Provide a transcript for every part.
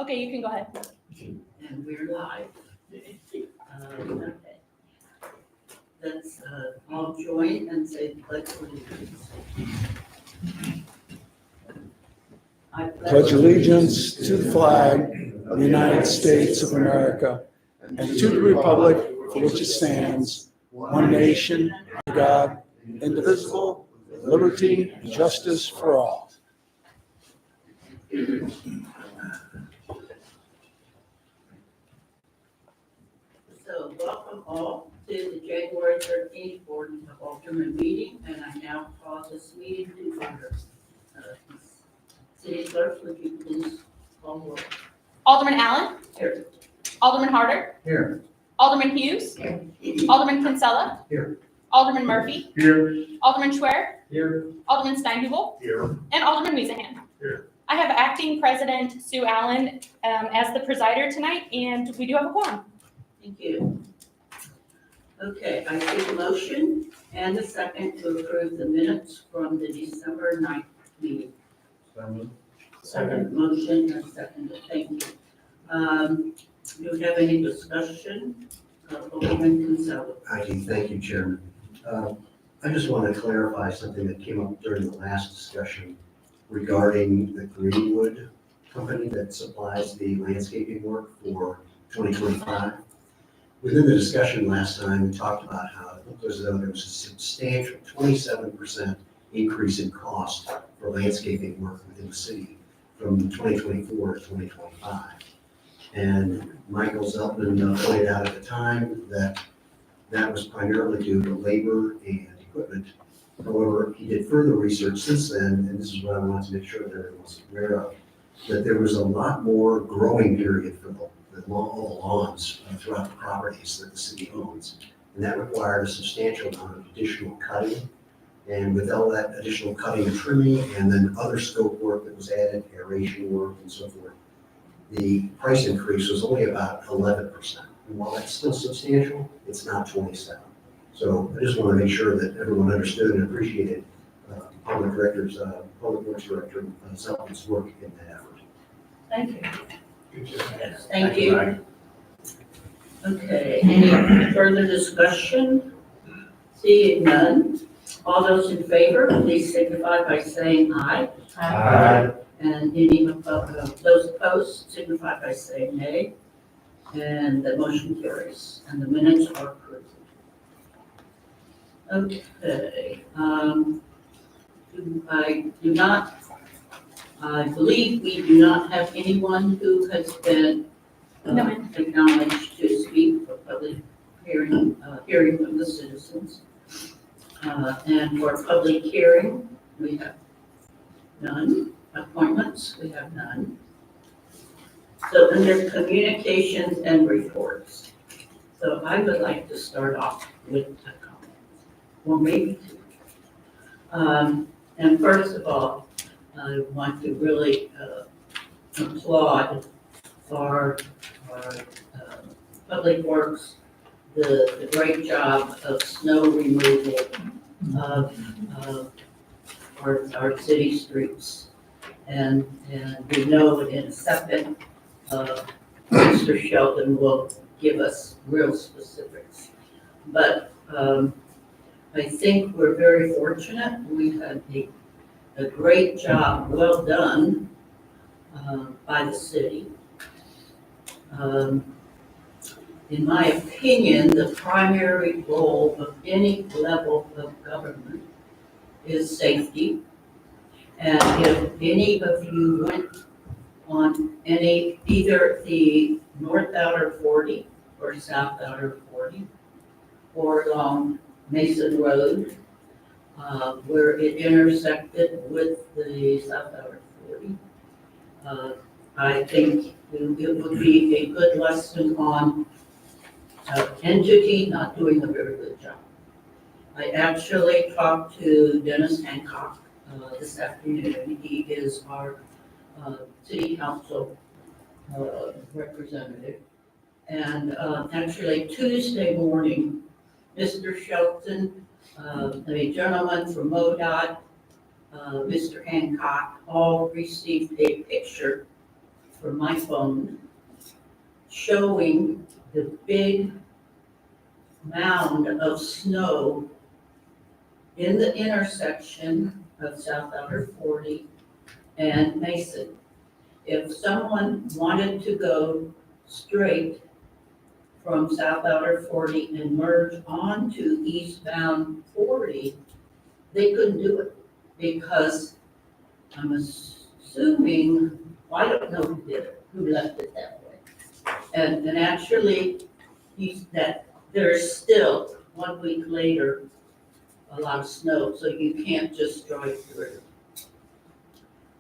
Okay, you can go ahead. And we're live. Okay. Let's all join and say the pledge of allegiance. I Pledge allegiance to the flag of the United States of America and to the republic for which it stands, one nation, under God, indivisible, with liberty and justice for all. So welcome all to the January 13th Board of Aldermen meeting, and I now call this meeting to order. City Clerk, would you please call the roll? Alderman Allen, Here. Alderman Harder, Here. Alderman Hughes, Alderman Kinsella, Here. Alderman Murphy, Here. Alderman Schwer, Here. Alderman Steinhubel, Here. and Alderman Weezahan. Here. I have Acting President Sue Allen as the presider tonight, and we do have a quorum. Thank you. Okay, I see a motion and a second to approve the minutes from the December 9th meeting. Second motion and second, thank you. Do you have any discussion? Alderman Kinsella. I do, thank you, Chairman. I just want to clarify something that came up during the last discussion regarding the Greenwood company that supplies the landscaping work for 2025. Within the discussion last time, we talked about how it looked as though there was a substantial 27% increase in cost for landscaping work within the city from 2024 to 2025. And Michael Zeltman pointed out at the time that that was primarily due to labor and equipment. However, he did further research since then, and this is what I wanted to make sure that everyone was aware of, that there was a lot more growing period for all the lawns throughout the properties that the city owns. And that required a substantial amount of additional cutting. And with all that additional cutting and trimming and then other scope work that was added, aeration work and so forth, the price increase was only about 11%. And while that's still substantial, it's not 27. So I just want to make sure that everyone understood and appreciated Public Works Director Zeltman's work in that effort. Thank you. Yes, thank you. Okay, any further discussion? Seeing none, all those in favor, please signify by saying aye. Aye. And any those opposed, signify by saying nay. And the motion carries, and the minutes are approved. Okay, I believe we do not have anyone who has been No, ma'am. acknowledged to speak for public hearing from the citizens. And for public hearing, we have none. Appointments, we have none. So under communications and reports, so I would like to start off with a comment, or maybe two. And first of all, I want to really applaud our Public Works, the great job of snow removal of our city streets. And we know in a second, Mr. Sheldon will give us real specifics. But I think we're very fortunate. We had a great job, well done by the city. In my opinion, the primary goal of any level of government is safety. And if any of you went on either the North Outer 40 or South Outer 40 or along Mason Road, where it intersected with the South Outer 40, I think it would be a good lesson on entity not doing a very good job. I actually talked to Dennis Hancock this afternoon. He is our city council representative. And actually Tuesday morning, Mr. Shelton, a gentleman from MoDOT, Mr. Hancock, all received a picture from my phone showing the big mound of snow in the intersection of South Outer 40 and Mason. If someone wanted to go straight from South Outer 40 and merge onto eastbound 40, they couldn't do it because I'm assuming, well, I don't know who did it, who left it that way. And actually, there's still, 1 week later, a lot of snow, so you can't just drive through.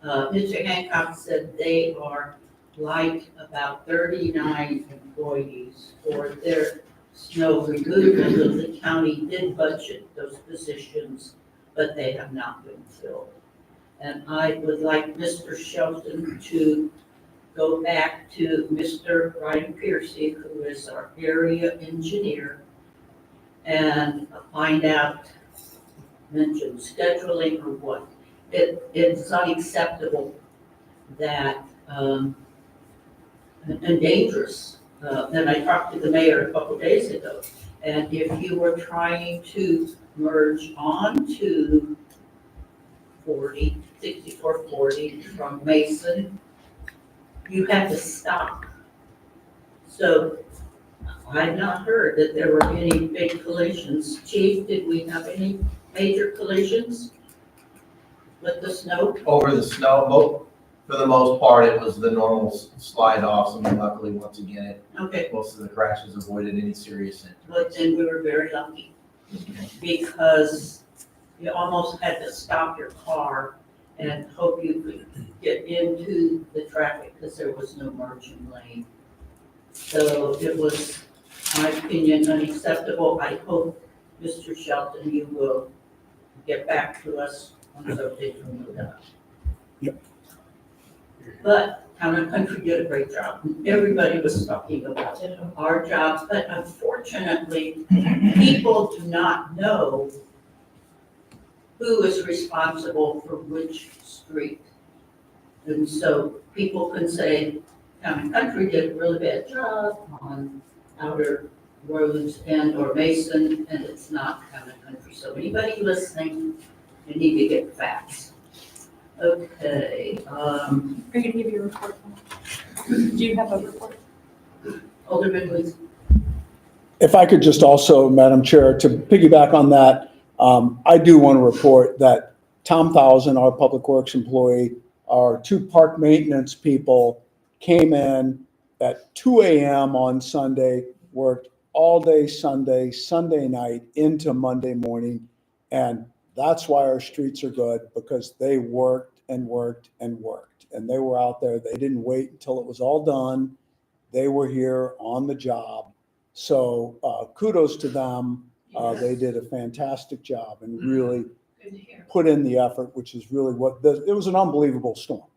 Mr. Hancock said they are light about 39 employees for their snow removal, though the county did budget those positions, but they have not been filled. And I would like Mr. Shelton to go back to Mr. Ryan Piercy, who is our area engineer, and find out, mention scheduling or what. It's unacceptable that, and dangerous. And I talked to the mayor a couple days ago, and if you were trying to merge onto 6440 from Mason, you had to stop. So I've not heard that there were any big collisions. Chief, did we have any major collisions with the snow? Over the snow, for the most part, it was the normal slide offs, and luckily, once again, Okay, most of the crashes avoided any serious but injuries. then we were very lucky because you almost had to stop your car and hope you could get into the traffic because there was no merging lane. So it was, in my opinion, unacceptable. I hope, Mr. Shelton, you will get back to us on something from that. Yep. But Town and Country did a great job. Everybody was talking about our jobs, but unfortunately, people do not know who is responsible for which street. And so people can say, Town and Country did a really bad job on outer roads and or Mason, and it's not Town and Country. So anybody listening, you need to get facts. Okay, Are you gonna give your report? Do you have a report? Alderman Woods. If I could just also, Madam Chair, to piggyback on that, I do want to report that Tom Thousand, our Public Works employee, our 2 park maintenance people came in at 2 a.m. on Sunday, worked all day Sunday, Sunday night into Monday morning. And that's why our streets are good, because they worked and worked and worked. And they were out there. They didn't wait until it was all done. They were here on the job. So kudos to them. They did a fantastic job and really Good to hear. put in the effort, which is really it was an unbelievable storm.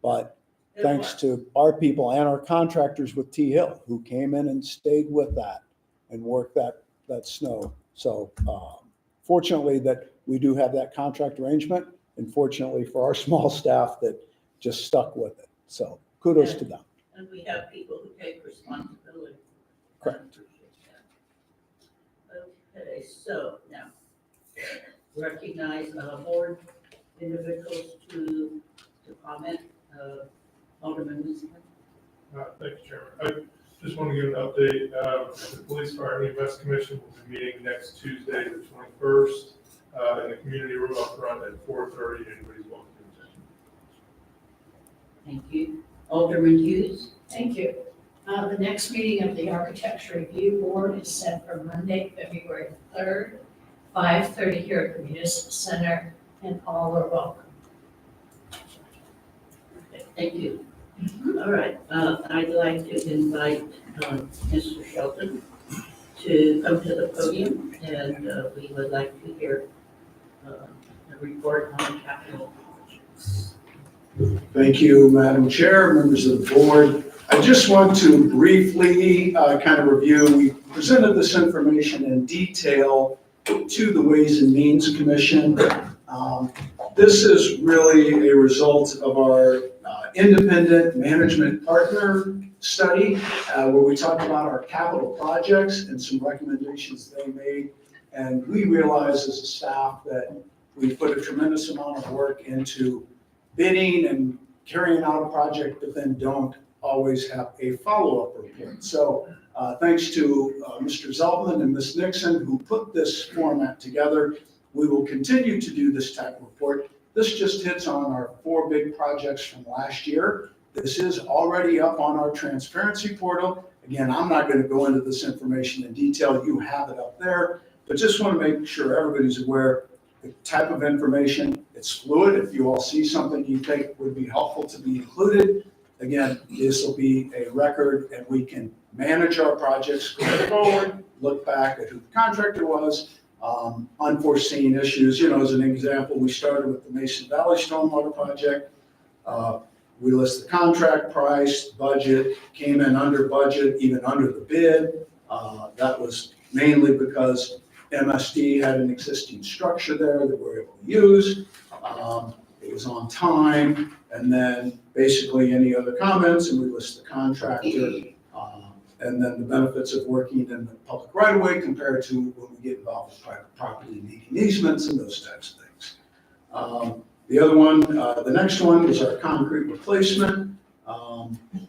But thanks to our people and our contractors with T Hill who came in and stayed with that and worked that snow. So fortunately that we do have that contract arrangement, and fortunately for our small staff that just stuck with it. So kudos to them. And we have people who take responsibility. Correct. Okay, so now recognize board individuals to comment. Alderman Winston. Thank you, Chairman. I just want to give an update. The Police Fire and EMS Commission will be meeting next Tuesday, the 21st, in the community room up front at 4:30. Anybody's welcome to attend. Thank you. Alderman Hughes. Thank you. The next meeting of the Architecture Review Board is set for Monday, February 3rd, 5:30 here at the Municipal Center, and all are welcome. Thank you. All right, I'd like to invite Mr. Shelton to come to the podium, and we would like to hear a report on capital projects. Thank you, Madam Chair, members of the board. I just want to briefly kind of review. We presented this information in detail to the Ways and Means Commission. This is really a result of our independent management partner study where we talked about our capital projects and some recommendations they made. And we realized as a staff that we put a tremendous amount of work into bidding and carrying out a project, but then don't always have a follow-up report. So thanks to Mr. Zeltman and Ms. Nixon who put this format together, we will continue to do this type of report. This just hits on our 4 big projects from last year. This is already up on our transparency portal. Again, I'm not going to go into this information in detail. You have it up there, but just want to make sure everybody's aware the type of information. It's fluid. If you all see something you think would be helpful to be included, again, this will be a record and we can manage our projects going forward, look back at who the contractor was, unforeseen issues. You know, as an example, we started with the Mason Valley Stormwater Project. We list the contract price, budget, came in under budget, even under the bid. That was mainly because MSD had an existing structure there that we're able to use. It was on time, and then basically any other comments, and we list the contractor, and then the benefits of working in the public right of way compared to when we get involved with private property needing easements and those types of things. The other one, the next one is our concrete replacement.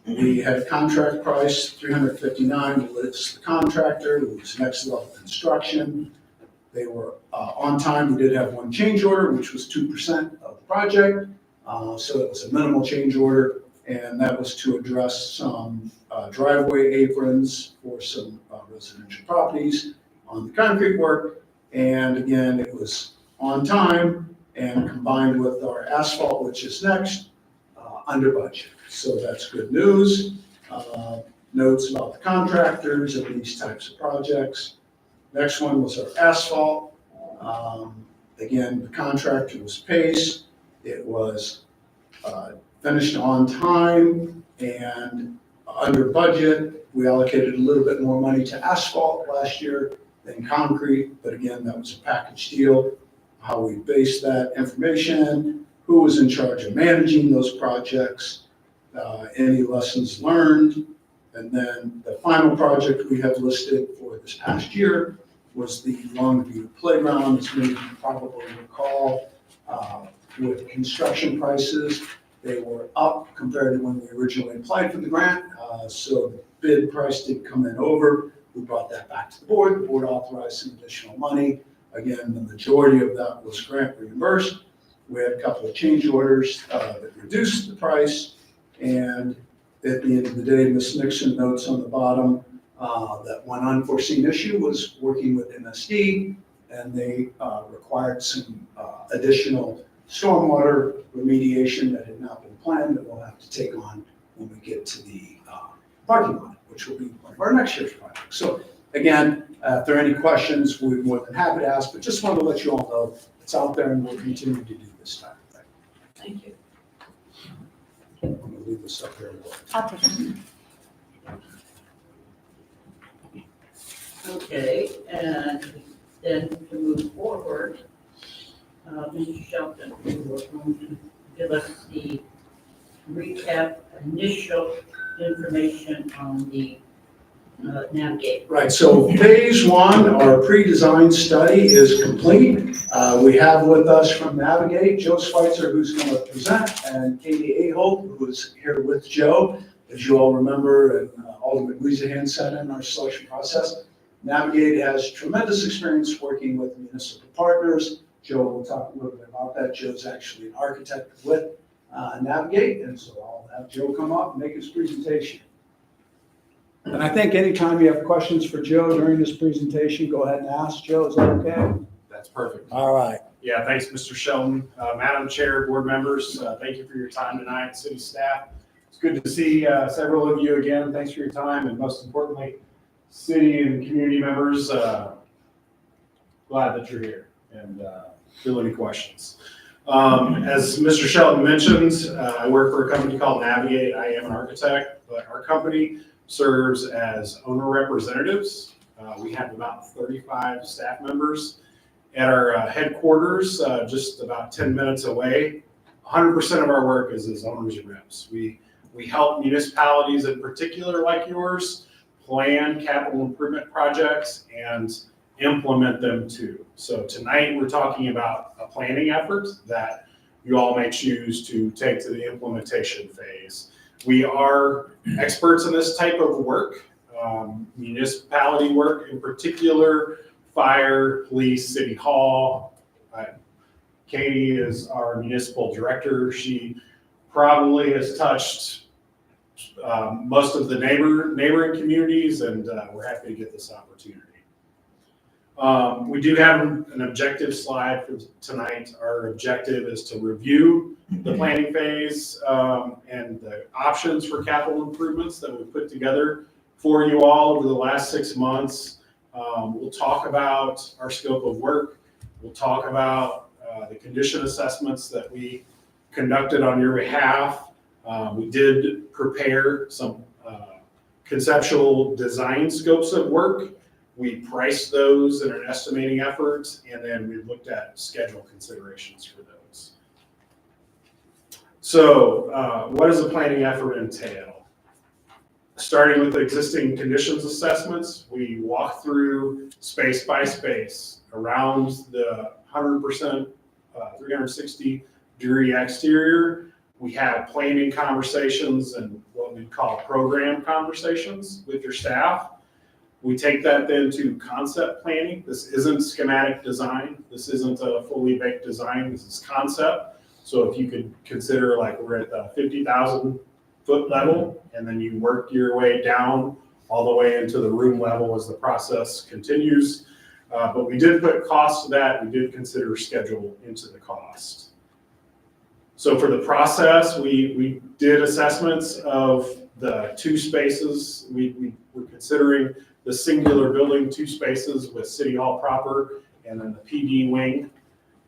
We had a contract price, $359, we list the contractor, it was next level construction. They were on time. We did have one change order, which was 2% of the project. So it was a minimal change order, and that was to address some driveway aprons for some residential properties on the concrete work. And again, it was on time and combined with our asphalt, which is next, under budget. So that's good news. Notes about the contractors and these types of projects. Next one was our asphalt. Again, the contractor was Pace. It was finished on time and under budget. We allocated a little bit more money to asphalt last year than concrete, but again, that was a package deal. How we based that information, who was in charge of managing those projects, any lessons learned. And then the final project we have listed for this past year was the Longview Playground. As many of you probably recall, with construction prices, they were up compared to when we originally applied for the grant. So the bid price did come in over. We brought that back to the board. The board authorized some additional money. Again, the majority of that was grant reimbursed. We had a couple of change orders that reduced the price. And at the end of the day, Ms. Nixon notes on the bottom that one unforeseen issue was working with MSD, and they required some additional stormwater remediation that had not been planned that we'll have to take on when we get to the parking lot, which will be one of our next year's projects. So again, if there are any questions, we're more than happy to ask, but just wanted to let you all know it's out there and we'll continue to do this type of thing. Thank you. I'm going to leave this up here. I'll take it. Okay, and then to move forward, Mr. Shelton, you were going to give us the recap, initial information on the Navigate. Right, so phase one, our pre-design study is complete. We have with us from Navigate, Joe Schweitzer, who's going to present, and Katie Ahold, who is here with Joe. As you all remember, and Aldermen Weezahan said in our selection process, Navigate has tremendous experience working with municipal partners. Joe will talk a little bit about that. Joe's actually an architect with Navigate, and so I'll have Joe come up and make his presentation. And I think anytime you have questions for Joe during this presentation, go ahead and ask. Joe, is that okay? That's perfect. All right. Yeah, thanks, Mr. Shelton. Madam Chair, board members, thank you for your time tonight, city staff. It's good to see several of you again. Thanks for your time, and most importantly, city and community members, glad that you're here and feel any questions. As Mr. Shelton mentioned, I work for a company called Navigate. I am an architect, but our company serves as owner representatives. We have about 35 staff members at our headquarters, just about 10 minutes away 100% of our work is as owners and reps. We help municipalities in particular like yours plan capital improvement projects and implement them too. So tonight we're talking about a planning effort that you all may choose to take to the implementation phase. We are experts in this type of work, municipality work in particular, fire, police, city hall. Katie is our municipal director. She probably has touched most of the neighboring communities, and we're happy to get this opportunity. We do have an objective slide for tonight. Our objective is to review the planning phase and the options for capital improvements that we've put together for you all over the last 6 months. We'll talk about our scope of work. We'll talk about the condition assessments that we conducted on your behalf. We did prepare some conceptual design scopes of work. We priced those in an estimating effort, and then we looked at schedule considerations for those. So what does a planning effort entail? Starting with the existing conditions assessments, we walk through space by space around the 100% 360-degree exterior. We have planning conversations and what we call program conversations with your staff. We take that then to concept planning. This isn't schematic design. This isn't a fully baked design. This is concept. So if you could consider like we're at the 50,000 foot level, and then you work your way down all the way into the room level as the process continues. But we did put cost to that. We did consider schedule into the cost. So for the process, we did assessments of the 2 spaces. We were considering the singular building, 2 spaces with City Hall proper, and then the PD wing.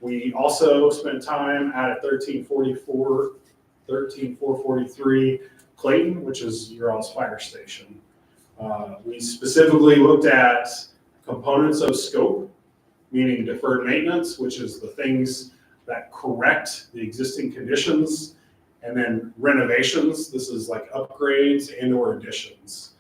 We also spent time at 13443 Clayton, which is your all's fire station. We specifically looked at components of scope, meaning deferred maintenance, which is the things that correct the existing conditions, and then renovations. This is like upgrades and or additions.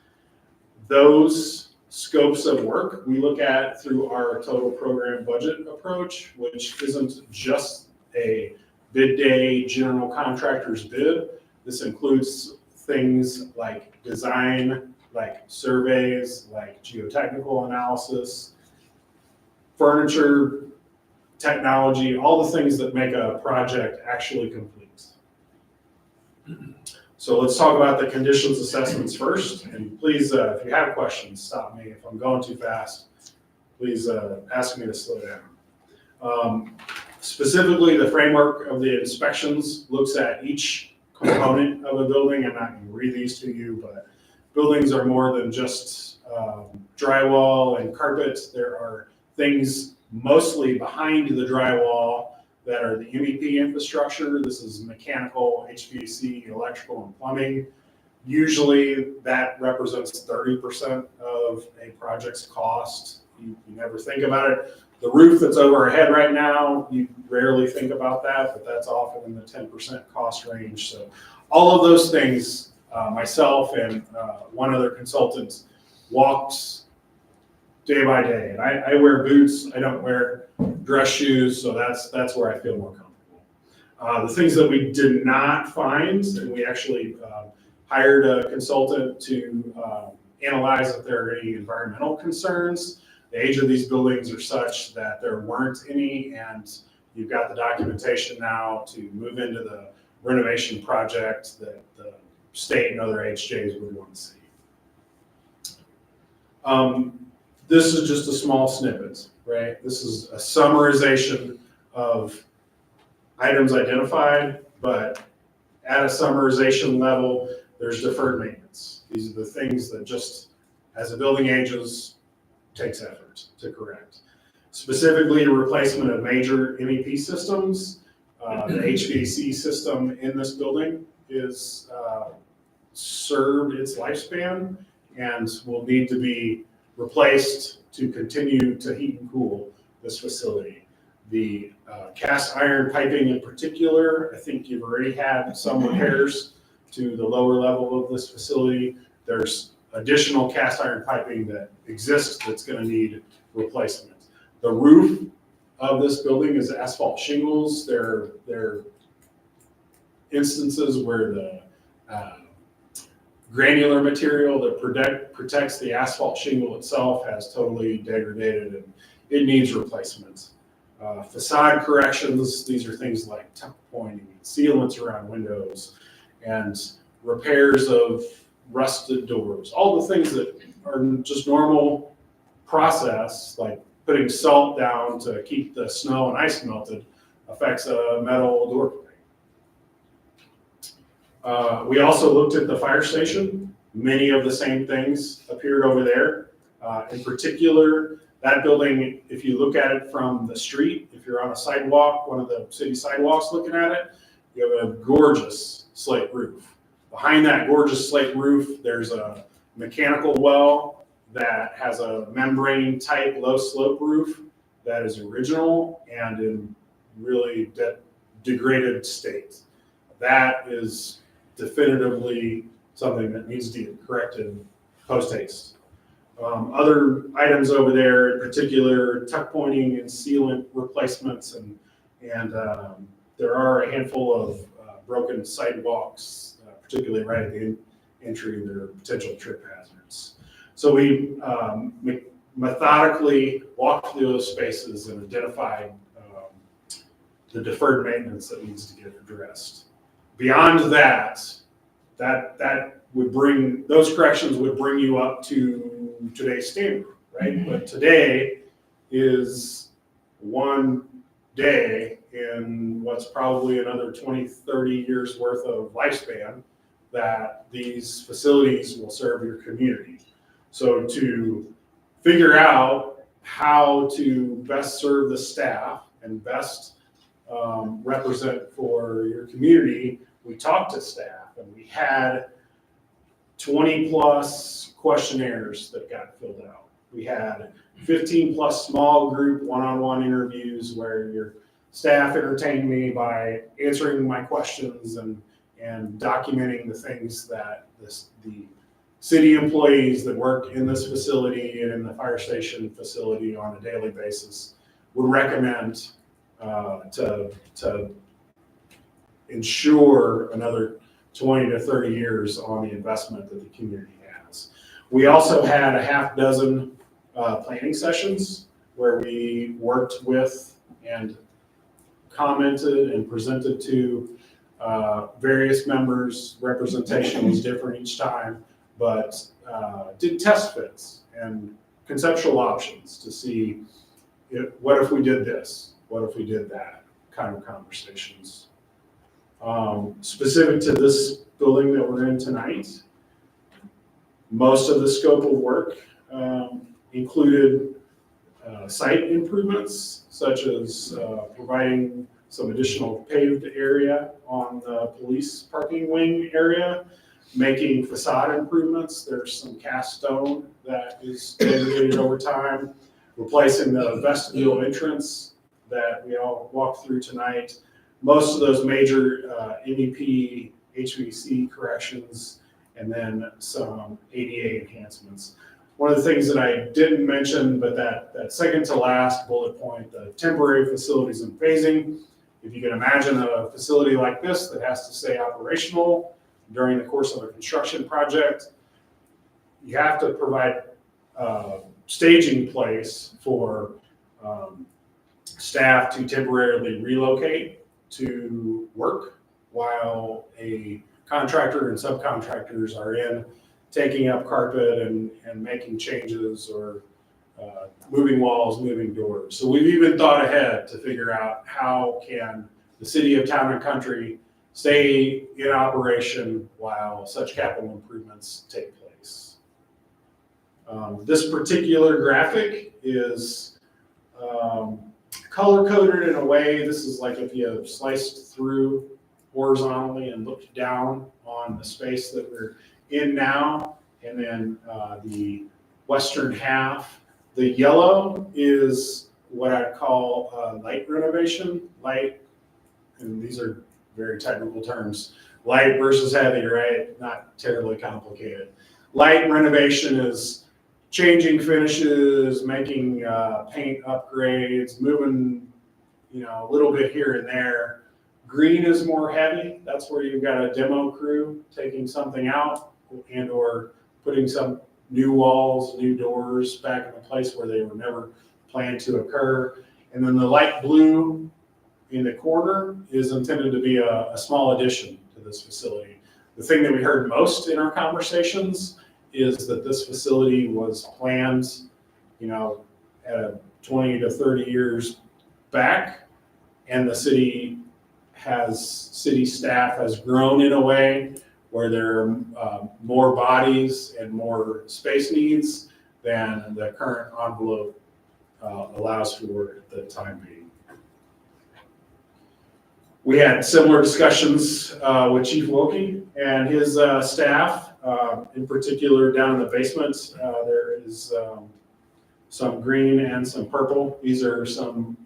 Those scopes of work we look at through our total program budget approach, which isn't just a bid day general contractor's bid. This includes things like design, like surveys, like geotechnical analysis, furniture, technology, all the things that make a project actually complete. So let's talk about the conditions assessments first. And please, if you have questions, stop me. If I'm going too fast, please ask me to slow down. Specifically, the framework of the inspections looks at each component of a building. I'm not going to read these to you, but buildings are more than just drywall and carpet. There are things mostly behind the drywall that are the MEP infrastructure. This is mechanical, HVAC, electrical, and plumbing. Usually that represents 30% of a project's cost. You never think about it. The roof that's over our head right now, you rarely think about that, but that's often in the 10% cost range. So all of those things, myself and one other consultant walked day by day. And I wear boots, I don't wear dress shoes, so that's where I feel more comfortable. The things that we did not find, and we actually hired a consultant to analyze if there are any environmental concerns. The age of these buildings are such that there weren't any, and you've got the documentation now to move into the renovation project that the state and other HJs would want to see. This is just a small snippet, right? This is a summarization of items identified, but at a summarization level, there's deferred maintenance. These are the things that just, as a building ages, takes effort to correct. Specifically, the replacement of major MEP systems. The HVAC system in this building is served its lifespan and will need to be replaced to continue to heat and cool this facility. The cast iron piping in particular, I think you've already had some repairs to the lower level of this facility. There's additional cast iron piping that exists that's going to need replacement. The roof of this building is asphalt shingles. There are instances where the granular material that protects the asphalt shingle itself has totally degraded and it needs replacement. Facade corrections, these are things like tuck pointing, sealants around windows, and repairs of rusted doors. All the things that are just normal process, like putting salt down to keep the snow and ice melted, affects a metal door frame. We also looked at the fire station. Many of the same things appeared over there. In particular, that building, if you look at it from the street, if you're on a sidewalk, one of the city sidewalks looking at it, you have a gorgeous slate roof. Behind that gorgeous slate roof, there's a mechanical well that has a membrane type low slope roof that is original and in really degraded state. That is definitively something that needs to get corrected post haste. Other items over there, in particular, tuck pointing and sealant replacements, and there are a handful of broken sidewalks, particularly right at the entry. There are potential trip hazards. So we methodically walked through those spaces and identified the deferred maintenance that needs to get addressed. Beyond that would bring, those corrections would bring you up to today's standard, right? But today is one day in what's probably another 20, 30 years worth of lifespan that these facilities will serve your community. So to figure out how to best serve the staff and best represent for your community, we talked to staff and we had 20 plus questionnaires that got filled out. We had 15 plus small group one-on-one interviews where your staff entertained me by answering my questions and documenting the things that the city employees that work in this facility and in the fire station facility on a daily basis would recommend to ensure another 20 to 30 years on the investment that the community has. We also had a half dozen planning sessions where we worked with and commented and presented to various members. Representation was different each time, but did test fits and conceptual options to see what if we did this, what if we did that kind of conversations. Specific to this building that we're in tonight, most of the scope of work included site improvements, such as providing some additional paved area on the police parking wing area, making facade improvements. There's some cast stone that is degraded over time, replacing the vestibule entrance that we all walked through tonight. Most of those major MEP, HVAC corrections, and then some ADA enhancements. One of the things that I didn't mention, but that second to last bullet point, the temporary facilities and phasing. If you can imagine a facility like this that has to stay operational during the course of a construction project, you have to provide staging place for staff to temporarily relocate to work while a contractor and subcontractors are in taking up carpet and making changes or moving walls, moving doors. So we've even thought ahead to figure out how can the city of Town and Country stay in operation while such capital improvements take place. This particular graphic is color-coded in a way. This is like if you sliced through horizontally and looked down on the space that we're in now, and then the western half. The yellow is what I'd call light renovation. Light, and these are very technical terms, light versus heavy, right? Not terribly complicated. Light renovation is changing finishes, making paint upgrades, moving, a little bit here and there. Green is more heavy. That's where you've got a demo crew taking something out and or putting some new walls, new doors back in the place where they were never planned to occur. And then the light blue in the corner is intended to be a small addition to this facility. The thing that we heard most in our conversations is that this facility was planned, at 20 to 30 years back, and the city staff has grown in a way where there are more bodies and more space needs than the current envelope allows for at the time being. We had similar discussions with Chief Wilkie and his staff. In particular, down in the basement, there is some green and some purple. These are some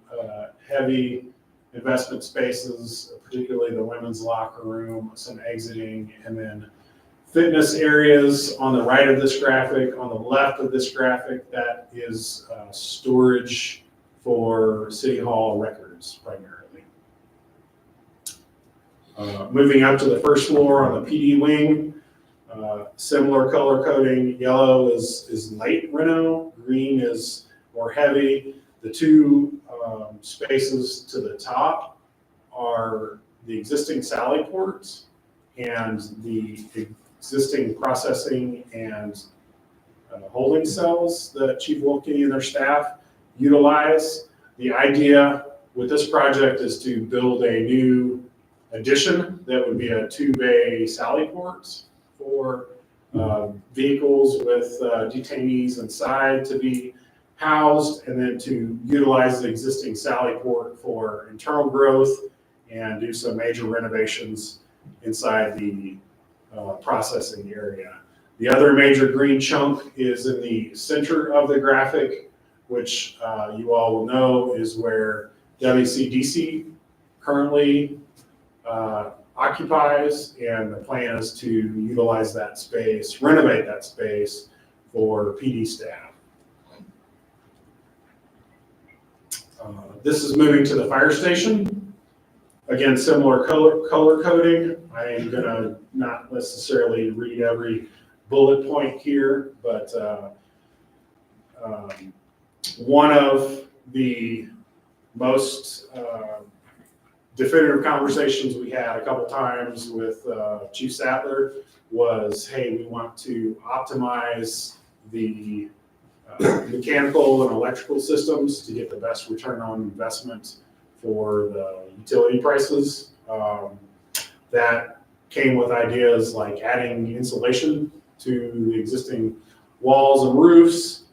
heavy investment spaces, particularly the women's locker room, some exiting, and then fitness areas on the right of this graphic. On the left of this graphic, that is storage for City Hall records primarily. Moving up to the first floor on the PD wing, similar color coding. Yellow is light reno, green is more heavy. The two spaces to the top are the existing Sally ports and the existing processing and holding cells that Chief Wilkie and their staff utilize. The idea with this project is to build a new addition that would be a 2-bay Sally ports for vehicles with detainees inside to be housed, and then to utilize the existing Sally port for internal growth and do some major renovations inside the processing area. The other major green chunk is in the center of the graphic, which you all will know is where WCDC currently occupies, and the plan is to utilize that space, renovate that space for PD staff. This is moving to the fire station. Again, similar color coding. I am gonna not necessarily read every bullet point here, but one of the most definitive conversations we had a couple times with Chief Sattler was, hey, we want to optimize the mechanical and electrical systems to get the best return on investment for the utility prices. That came with ideas like adding insulation to the existing walls and roofs,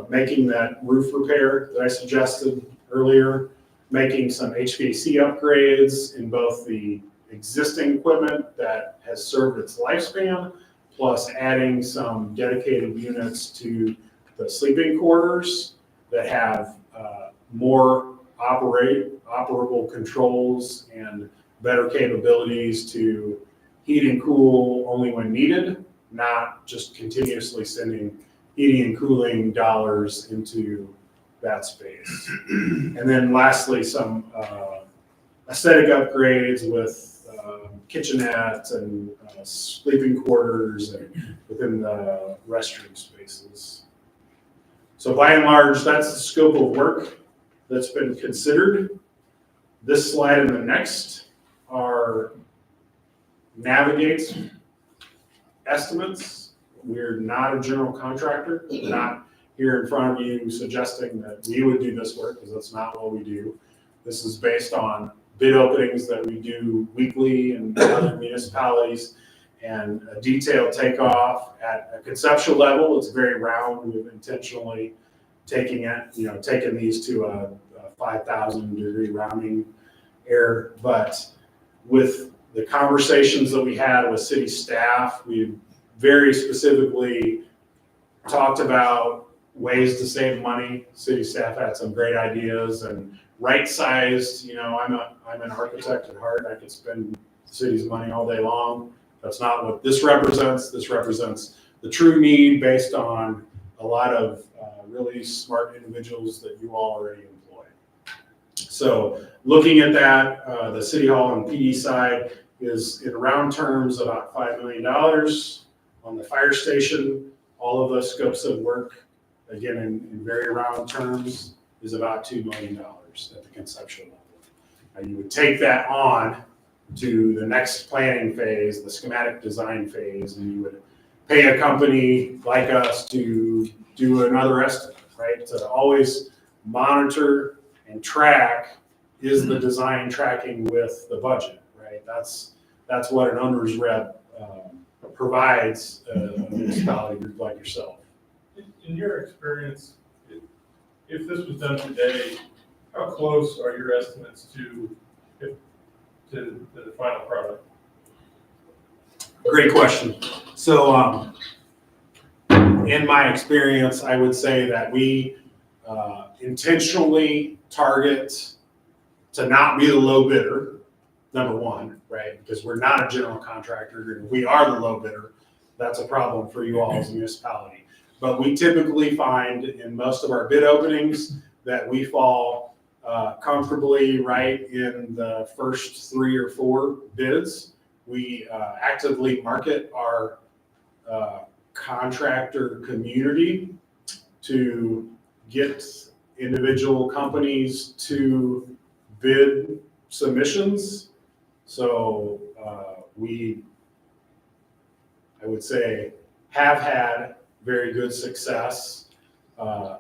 making that roof repair that I suggested earlier, making some HVAC upgrades in both the existing equipment that has served its lifespan, plus adding some dedicated units to the sleeping quarters that have more operable controls and better capabilities to heat and cool only when needed, not just continuously sending heating and cooling dollars into that space. And then lastly, some aesthetic upgrades with kitchenettes and sleeping quarters and within the restroom spaces. So by and large, that's the scope of work that's been considered. This slide and the next are Navigate's estimates. We're not a general contractor, not here in front of you suggesting that we would do this work, because that's not what we do. This is based on bid openings that we do weekly in other municipalities, and a detailed takeoff at a conceptual level. It's very round. We've intentionally taken these to a 5,000 degree rounding error. But with the conversations that we had with city staff, we very specifically talked about ways to save money. City staff had some great ideas and right-sized, I'm an architect at heart. I could spend the city's money all day long. That's not what this represents. This represents the true need based on a lot of really smart individuals that you all already employ. So looking at that, the City Hall and PD side is in round terms about $5 million. On the fire station, all of those scopes of work, again, in very round terms, is about $2 million at the conceptual level. Now you would take that on to the next planning phase, the schematic design phase, and you would pay a company like us to do another estimate, right? To always monitor and track, is the design tracking with the budget, right? That's what an owner's rep provides a municipality group like yourself. In your experience, if this was done today, how close are your estimates to the final product? Great question. So, in my experience, I would say that we intentionally target to not be the low bidder, number one, right? Because we're not a general contractor, and we are the low bidder. That's a problem for you all as a municipality. But we typically find in most of our bid openings that we fall comfortably right in the first 3 or 4 bids. We actively market our contractor community to get individual companies to bid submissions. So I would say, have had very good success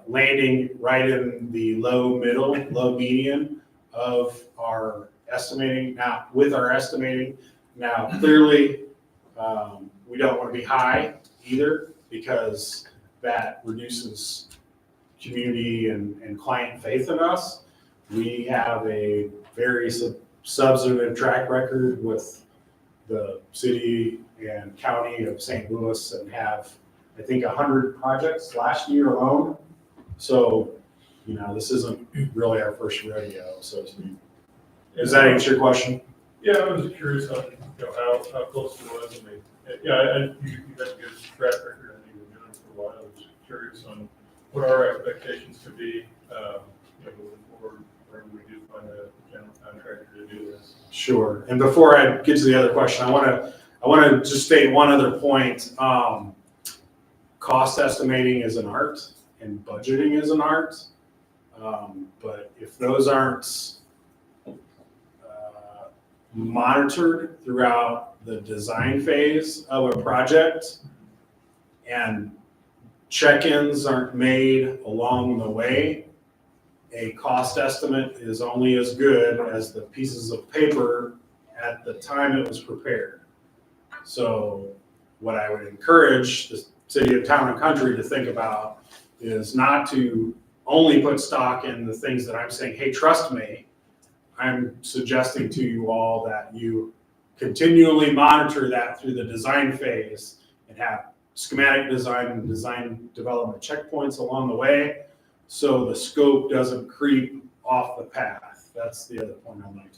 landing right in the low median of our estimating. Now, with our estimating, now clearly we don't want to be high either, because that reduces community and client faith in us. We have a very substantive track record with the city and county of St. Louis, and have, I think, 100 projects last year alone. So, this isn't really our first rodeo, so to speak. Does that answer your question? Yeah, I was curious on how close it was. I mean, you've had a good track record. I think you've been doing it for a while. I was curious on what our expectations could be moving forward, whenever we do find a general contractor to do this. Sure. And before I get to the other question, I want to just state one other point. Cost estimating is an art, and budgeting is an art. But if those aren't monitored throughout the design phase of a project, and check-ins aren't made along the way, a cost estimate is only as good as the pieces of paper at the time it was prepared. So what I would encourage the city of Town and Country to think about is not to only put stock in the things that I'm saying, hey, trust me. I'm suggesting to you all that you continually monitor that through the design phase and have schematic design and design development checkpoints along the way, so the scope doesn't creep off the path. That's the other point I'd like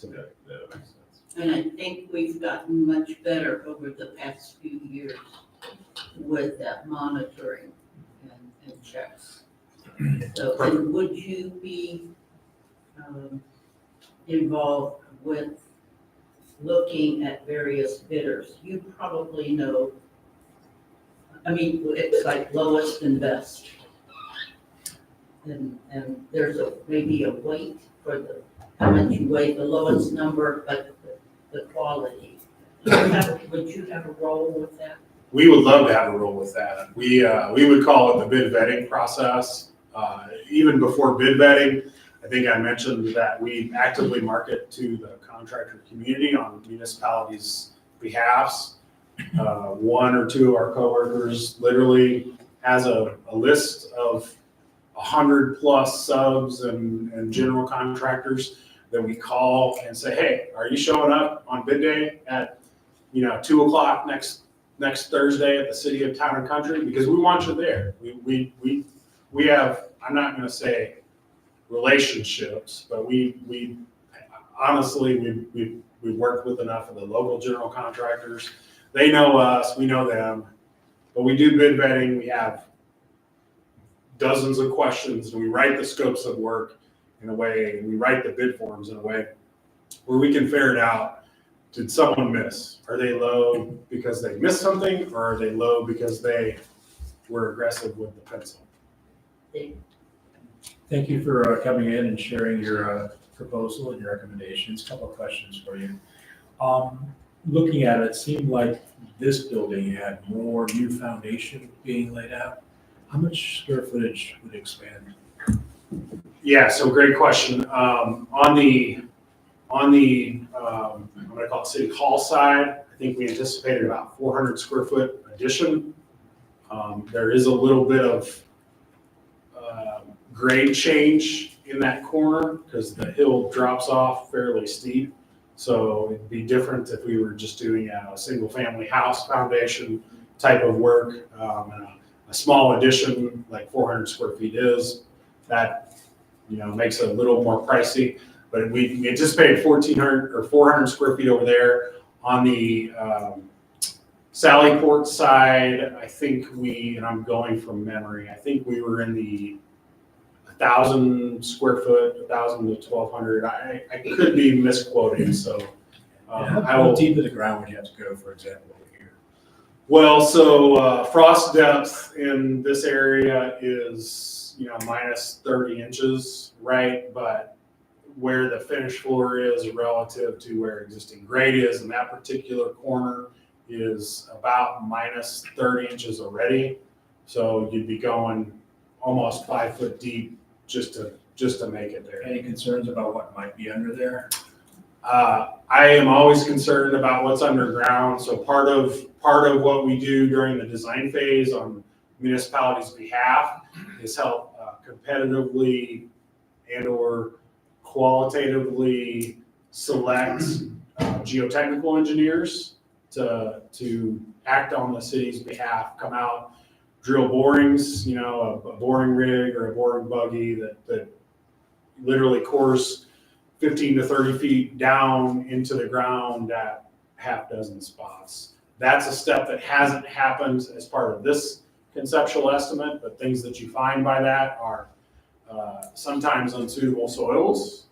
to make. That makes sense. And I think we've gotten much better over the past few years with that monitoring and checks. So, and would you be involved with looking at various bidders? You probably know, it's like lowest and best. And there's maybe a weight for how much you weigh the lowest number, but the quality. Would you have a role with that? We would love to have a role with that. We would call it the bid vetting process. Even before bid vetting, I think I mentioned that we actively market to the contractor community on municipalities' behalfs. 1 or 2 of our coworkers literally has a list of 100+ subs and general contractors that we call and say, hey, are you showing up on bid day at 2 o'clock next Thursday at the City of Town and Country, because we want you there. We have, I'm not gonna say relationships, but we honestly, we've worked with enough of the local general contractors. They know us, we know them, but we do bid vetting, we have dozens of questions, and we write the scopes of work in a way, and we write the bid forms in a way where we can ferret out, did someone miss? Are they low because they missed something, or are they low because they were aggressive with the pencil? Thank you for coming in and sharing your proposal and your recommendations. Couple of questions for you. Looking at it, it seemed like this building had more new foundation being laid out. How much square footage would expand? Yeah, so great question. On the I'm gonna call it City Hall side, I think we anticipated about 400 square foot addition. There is a little bit of grade change in that corner because the hill drops off fairly steep. So it'd be different if we were just doing a single family house foundation type of work. And a small addition like 400 square feet is, that, you know, makes it a little more pricey. But we anticipated 1,400 or 400 square feet over there. On the Sallyport side, I think and I'm going from memory, I think we were in the 1,000 square foot, 1,000 to 1,200. I could be misquoting, so. How deep in the ground would you have to go, for example, over here? Well, so frost depth in this area is, you know, minus 30 inches, right? But where the finished floor is relative to where existing grade is in that particular corner is about minus 30 inches already. So you'd be going almost 5 foot deep just to make it there. Any concerns about what might be under there? I am always concerned about what's underground. So part of what we do during the design phase on municipalities' behalf is help competitively and or qualitatively select geotechnical engineers to act on the city's behalf, come out, drill borings, you know, a boring rig or a boring buggy that literally cores 15 to 30 feet down into the ground at half dozen spots. That's a step that hasn't happened as part of this conceptual estimate, but things that you find by that are sometimes unsuitable soils.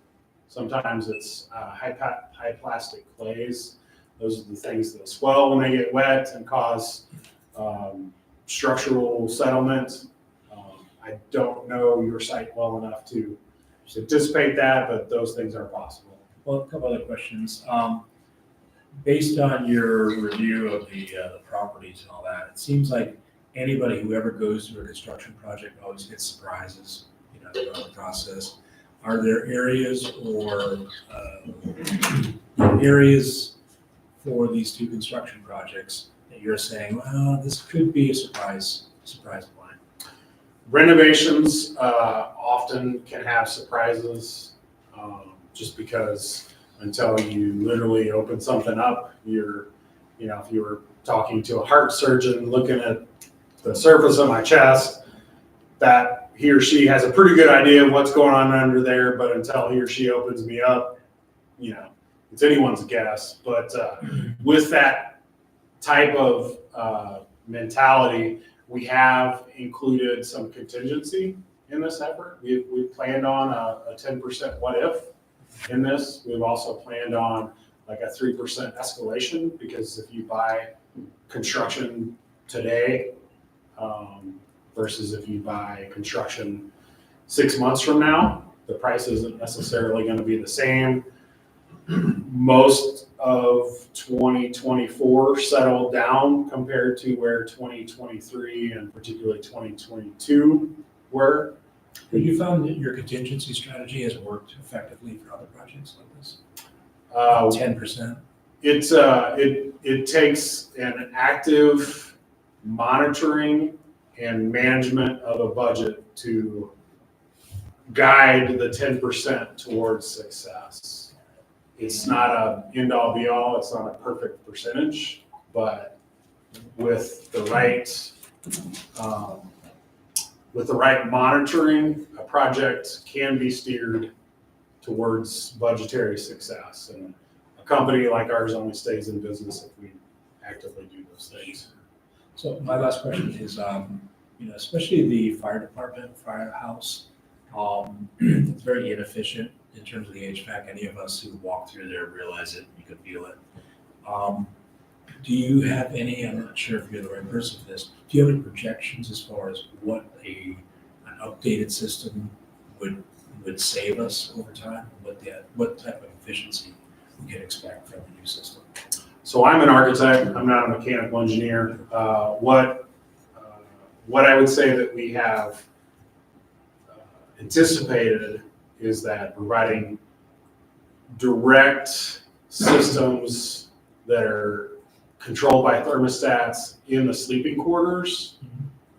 Sometimes it's high plastic clays. Those are the things that swell when they get wet and cause structural settlement. I don't know your site well enough to anticipate that, but those things are possible. Well, a couple other questions. Based on your review of the properties and all that, it seems like anybody who ever goes through a construction project always gets surprises, you know, throughout the process. Are there areas or areas for these two construction projects that you're saying, well, this could be a surprise point? Renovations often can have surprises, just because until you literally open something up, if you were talking to a heart surgeon looking at the surface of my chest, that he or she has a pretty good idea of what's going on under there, but until he or she opens me up, you know, it's anyone's guess. But with that type of mentality, we have included some contingency in this effort. We've planned on a 10% what if in this. We've also planned on like a 3% escalation, because if you buy construction today versus if you buy construction 6 months from now, the price isn't necessarily going to be the same. Most of 2024 settled down compared to where 2023 and particularly 2022 were. Have you found that your contingency strategy has worked effectively for other projects like this? 10%? It takes an active monitoring and management of a budget to guide the 10% towards success. It's not a end all be all. It's not a perfect percentage, but with the right, um, with the right monitoring, a project can be steered towards budgetary success. And a company like ours only stays in business if we actively do those things. So my last question is, especially the fire department, firehouse, it's very inefficient in terms of the HVAC. Any of us who walk through there realize it, you can feel it. Do you have any, I'm not sure if you're the right person for this, do you have any projections as far as what an updated system would save us over time? What type of efficiency we can expect from the new system? So I'm an architect, I'm not a mechanical engineer. What I would say that we have anticipated is that providing direct systems that are controlled by thermostats in the sleeping quarters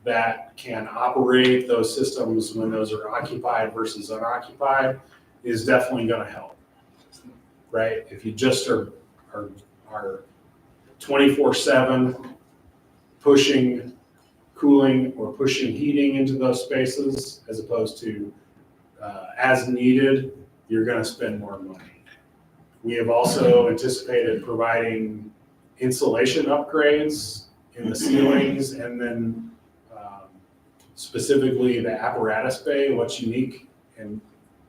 that can operate those systems when those are occupied versus unoccupied is definitely going to help, right? If you just are 24/7 pushing cooling or pushing heating into those spaces as opposed to as needed, you're going to spend more money. We have also anticipated providing insulation upgrades in the ceilings and then specifically the apparatus bay. What's unique and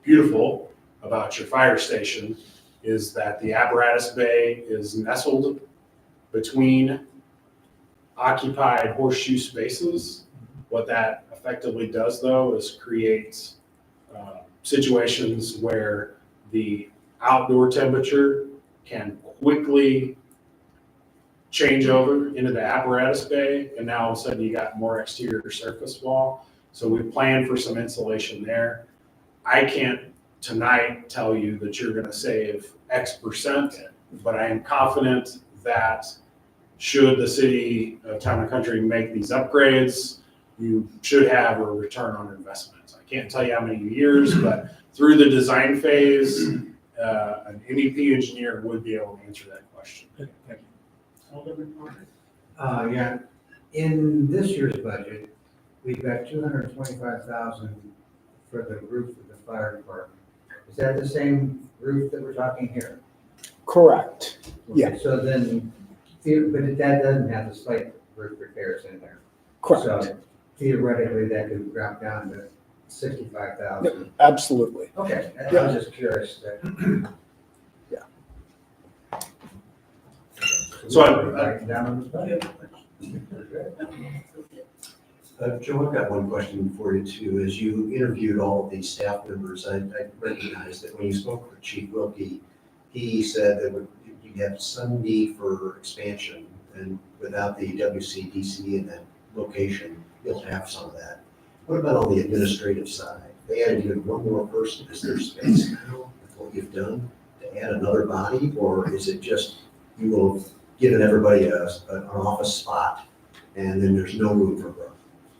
beautiful about your fire station is that the apparatus bay is nestled between occupied horseshoe spaces. What that effectively does, though, is create situations where the outdoor temperature can quickly change over into the apparatus bay, and now all of a sudden you got more exterior surface wall. So we plan for some insulation there. I can't tonight tell you that you're going to save X percent, but I am confident that should the city of Town and Country make these upgrades, you should have a return on investment. I can't tell you how many years, but through the design phase, an MEP engineer would be able to answer that question. Thank you. Yeah, in this year's budget, we've got $225,000 for the roof of the fire department. Is that the same roof that we're talking here? Correct. Okay, Yeah. So then, but that doesn't have the slight roof repairs in there. Correct. So theoretically, that could drop down to $65,000. Absolutely. Okay, I was just curious. So Write it down on the budget. Joe, I've got one question for you too. As you interviewed all of these staff members, I recognized that when you spoke with Chief Wilkie, he said that you have some need for expansion, and without the WCDC in that location, you'll have some of that. What about on the administrative side? They added even one more person. Is there space now with what you've done to add another body, or is it just you will have given everybody an office spot and then there's no room for growth?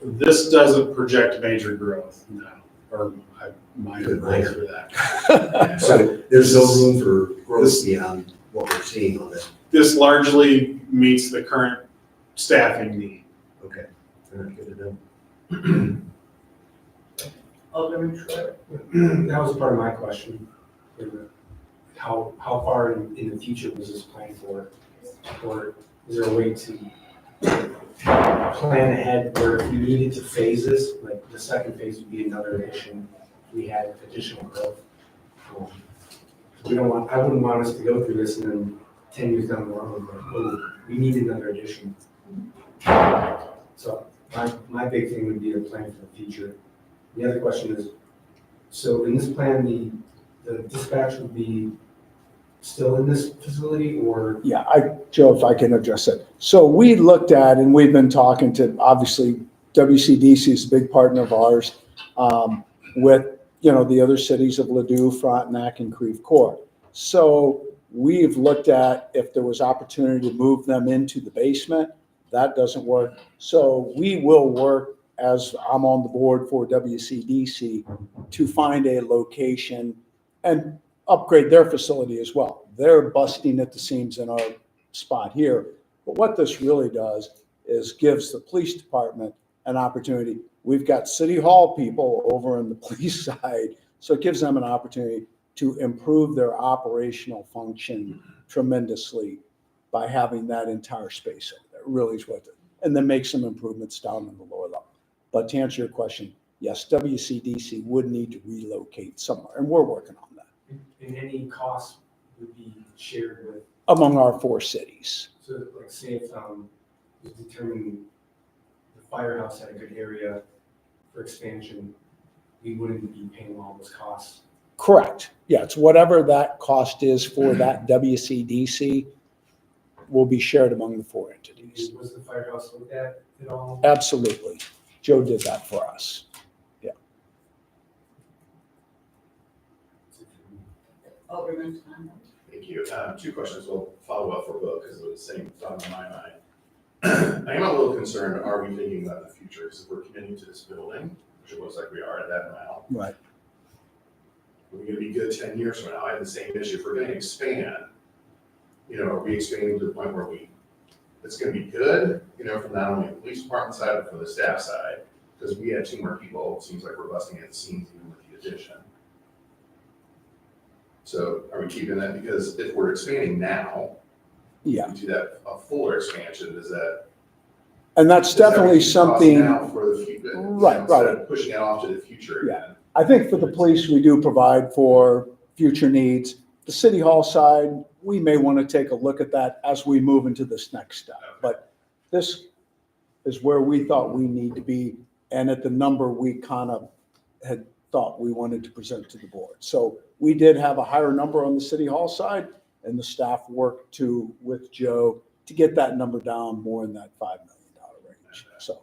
This doesn't project major growth, no, or I might have for that. So there's no room for growth beyond what we're seeing on this. This largely meets the current staffing need. Okay, all right, good to know. Alderman Schroeder. That was part of my question. How far in the future was this planned for? Or is there a way to plan ahead where if you needed to phase this, like the second phase would be another addition, if we had additional growth? I wouldn't want us to go through this and then 10 years down the road, like, oh, we need another addition. So my big thing would be to plan for the future. The other question is, so in this plan, the dispatch would be still in this facility, or? Yeah, Joe, if I can address it. So we looked at, and we've been talking to, obviously, WCDC is a big partner of ours, with, the other cities of Ladue, Frontenac, and Creve Coeur. So we've looked at if there was opportunity to move them into the basement. That doesn't work. So we will work, as I'm on the board for WCDC, to find a location and upgrade their facility as well. They're busting at the seams in our spot here. But what this really does is gives the police department an opportunity. We've got city hall people over on the police side, so it gives them an opportunity to improve their operational function tremendously by having that entire space over there. It really is what, and then make some improvements down in the lower level. But to answer your question, yes, WCDC would need to relocate somewhere, and we're working on that And any costs would be shared with, among our 4 cities. so like say if, you determine the firehouse had a good area for expansion, we wouldn't be paying all those costs. Correct. Yeah, it's whatever that cost is for that WCDC will be shared among the 4 entities. Was the firehouse looked at all? Absolutely. Joe did that for us. Alderman Thomas. Thank you. 2 questions. We'll follow up for both because it was the same thought on my mind. I am a little concerned, are we thinking about the future? Because if we're committing to this building, which it looks like we are at that amount, Right. we're going to be good 10 years from now. I have the same issue. If we're going to expand, are we expanding to the point where it's going to be good, from not only the police department side, but from the staff side? Because we had 2 more people. It seems like we're busting at the seams even with the addition. So are we keeping that? Because if we're expanding now, Yeah. we do that, a fuller expansion, does that? And that's definitely does that reduce costs something, now for the future, Right, instead right. of pushing it off to the future Yeah. again? I think for the police, we do provide for future needs. The city hall side, we may want to take a look at that as we move into this next step. But this is where we thought we need to be and at the number we kind of had thought we wanted to present to the board. So we did have a higher number on the city hall side, and the staff worked with Joe to get that number down more in that $5 million range. So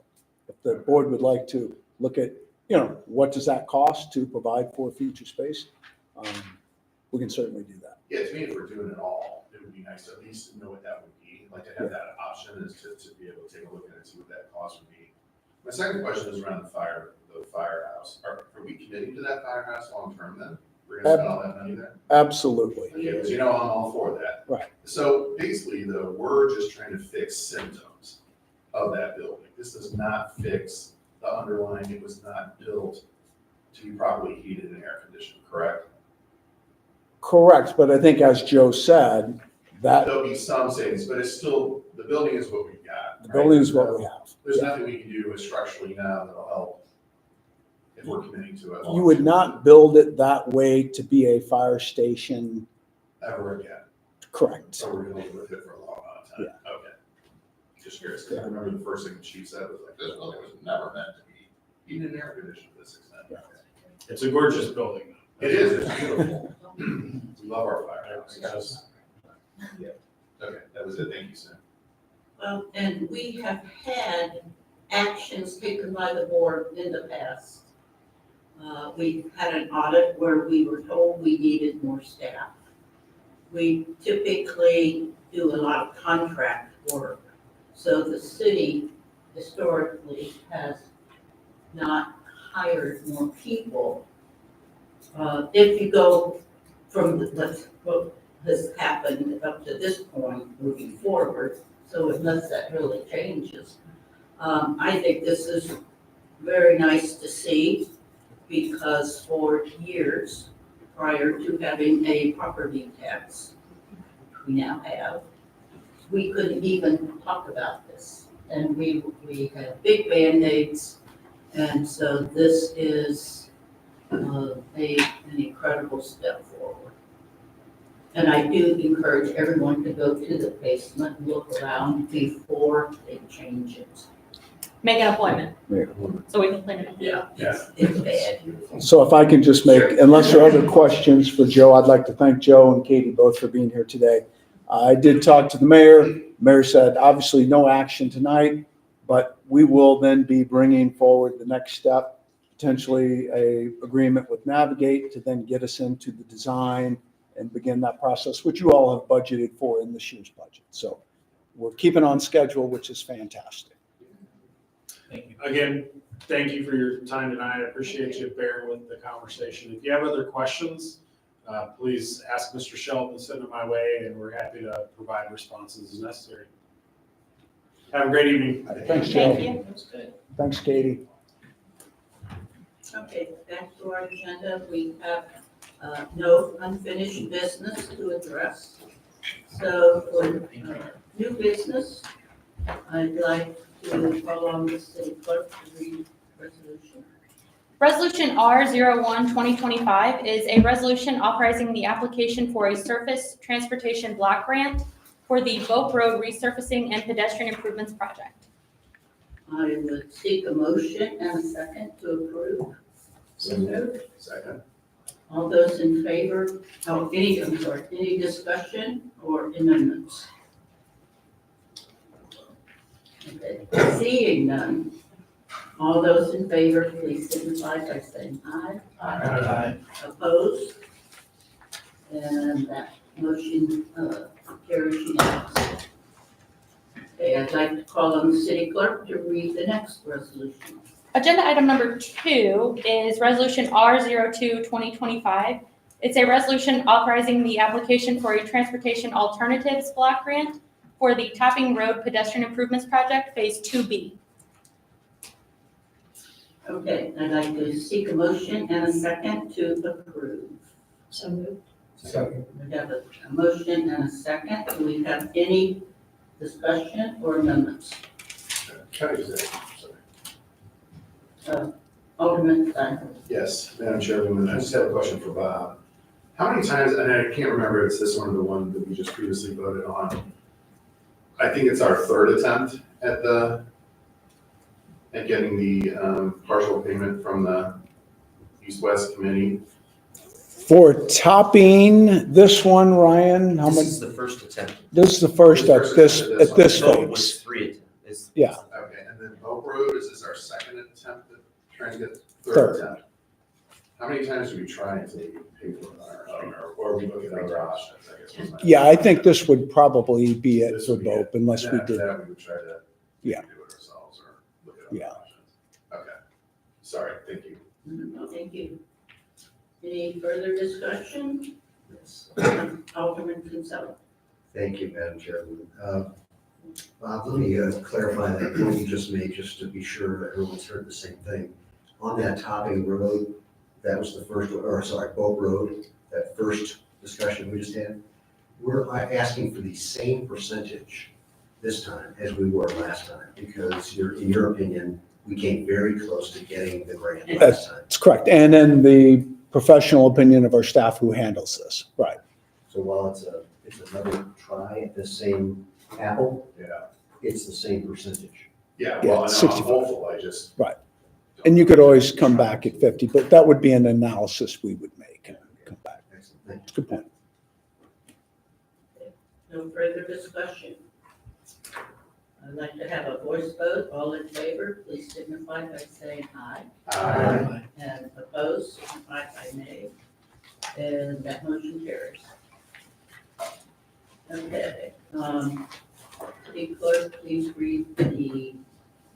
if the board would like to look at, what does that cost to provide for future space, we can certainly do that. Yeah, to me, if we're doing it all, it would be nice to at least know what that would be, like to have that option is to be able to take a look at it and see what that cost would be. My second question is around the firehouse. Are we committing to that firehouse long-term then? We're gonna spend all that money there? Absolutely. Okay, because I'm all for that. Right. So basically, though, we're just trying to fix symptoms of that building. This does not fix the underlying, it was not built to be properly heated and air conditioned, correct? Correct, but I think as Joe said, that There'll be some savings, but it's still, the building is what we've got. the right? building is what we have. There's nothing we can do structurally now that'll help if we're committing to it. You would not build it that way to be a fire station. Ever again. Correct. So we're gonna live with it for a long amount of time. Okay. Just curious, because I remember the first thing the chief said was like, this building was never meant to be heated and air conditioned to this extent. It's a gorgeous building. It is, it's beautiful. We love our firehouse. Yes. Yeah. Okay, that was it. Thank you, Sam. Well, and we have had actions taken by the board in the past. We had an audit where we were told we needed more staff. We typically do a lot of contract work, so the city historically has not hired more people. If you go from what has happened up to this point moving forward, so unless that really changes, I think this is very nice to see, because for years prior to having a property tax, we now have, we couldn't even talk about this. And we had big Band-Aids, and so this is an incredible step forward. And I do encourage everyone to go to the basement, look around before they change it. Make an appointment, Yeah. so we can plan it. Yeah. It's bad. So if I can just make, unless there are other questions for Joe, I'd like to thank Joe and Katie both for being here today. I did talk to the mayor. Mayor said, obviously, no action tonight, but we will then be bringing forward the next step, potentially a agreement with Navigate to then get us into the design and begin that process, which you all have budgeted for in this year's budget. So we're keeping on schedule, which is fantastic. Thank you. Again, thank you for your time tonight. I appreciate you bearing with the conversation. If you have other questions, please ask Mr. Shelton, send them my way, and we're happy to provide responses as necessary. Have a great evening. Thanks, Thank Joe. you. That's good. Thanks, Katie. Okay, back to our agenda. We have no unfinished business to address. So for new business, I'd like to call on the city clerk to read the resolution. Resolution R01-2025 is a resolution authorizing the application for a surface transportation block grant for the Boat Road resurfacing and pedestrian improvements project. I would seek a motion and a second to approve. So moved. Second. All those in favor, any discussion or amendments? Okay, seeing none. All those in favor, please signify by saying aye. Aye. Opposed? And that motion carries unanimously. Okay, I'd like to call on the city clerk to read the next resolution. Agenda item number 2 is Resolution R02-2025. It's a resolution authorizing the application for a transportation alternatives block grant for the Topping Road Pedestrian Improvements Project, Phase 2B. Okay, I'd like to seek a motion and a second to approve. So moved. Second. We have a motion and a second. Do we have any discussion or amendments? Can I just say, sorry. Alderman Stein. Yes, Madam Chairwoman, I just have a question for Bob. How many times, and I can't remember, it's this one or the one that we just previously voted on. I think it's our third attempt at getting the partial payment from the East-West Committee. For topping this one, Ryan, how This much? is the first attempt. This is the first at this No, it was phase. 3 attempts. Yeah. Okay, and then Oak Road, is this our second attempt at trying to get Third. third attempt? How many times do we try until we pay for it on our own, or we look at other options, I guess? was my- Yeah, I think this would probably be it This for would be it. Bope unless And we then after did. that, we would try to Yeah. do it ourselves or look at other Yeah. options. Okay, sorry, thank you. Thank you. Any further discussion? Alderman Kinsella. Thank you, Madam Chairman. Bob, let me clarify that point you just made, just to be sure that everyone's heard the same thing. On that Topping Road, that was the first, Boat Road, that first discussion we just had. We're asking for the same percentage this time as we were last time, because in your opinion, we came very close to getting the grant last time. That's correct. And then the professional opinion of our staff who handles this. Right. So while it's another try at the same apple, Yeah, it's the same percentage. yeah, Yeah, well, I know, I'm 65. hopeful, I just. Right. And you could always come back at 50, but that would be an analysis we would make and come back. Excellent, thank you. Good point. No further discussion. I'd like to have a voice vote. All in favor, please signify by saying aye. Aye. And opposed, signify by nay. And that motion carries. Okay, city clerk, please read the